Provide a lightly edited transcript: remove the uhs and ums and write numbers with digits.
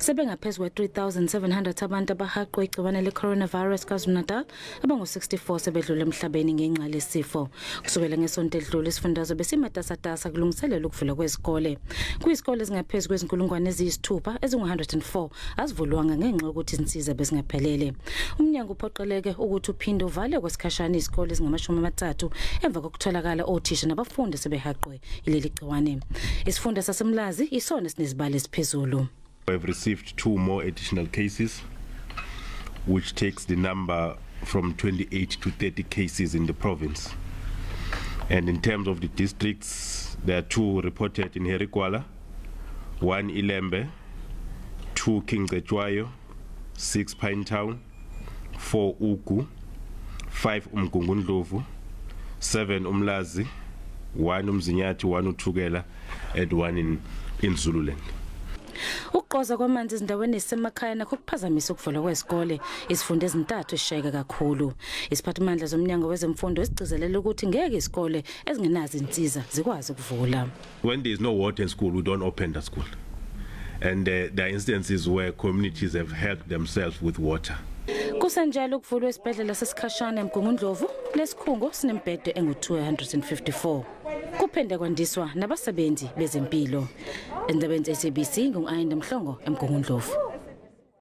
Sebengaphezu kwe-3,700 abantu abahaqwe igciwane le-coronavirus KwaZulu-Natal, abangu-64 sebedlule emhlabeni ngenxa lesifo. Kusukela ngesonto edlule isifundazwe besimatasatasa kulungiselela ukuvula kwezikole. Kuyizikole ezingaphezu kwezinkulungwane eziyisithupha ezingu-104 azivulwanga ngenxa yokuthi izinsiza bezingaphelele. Umnyango uphoqeleke ukuthi uphinde uvale kwesikhashana izikole ezingamashumi emva kokutholakala othisha nabafundi sebehaqwe ileli gciwane. Isifunda saseMlazi isona sinezibalo eziphezulu. We have received 2 more additional cases, which takes the number from 28 to 30 cases in the province. And in terms of the districts, there are 2 reported in Herikwala, 1 Ilembe, 2 Kingzechwayo, 6 Pinetown, 4 Ugu, 5 Umgungundlovu, 7 Umlazi, 1 Umzinyathi, 1 Uthukela, and 1 in Zululand. Ukuqoza kwamanzi ezindaweni ezisemakhaya nakho kuphazamisa ukuvulwa kwezikole. Izifundo ezintathu ezishayeka kakhulu. Isiphathimandla zomnyango wezemfundo esigcizelela ukuthi ngeke izikole ezingenazo insiza zikwazi ukuvula. When there is no water in school, we don't open the school. And there are instances where communities have helped themselves with water. Kusenjalo ukuvulwa esibhedlela sesikhashana eMgungundlovu, lesikhungo sinembhede engu-254. Kuphinde kwandiswa nabasebenzi bezempilo. Endabeni SABC ngu-Iindaba eMgungundlovu.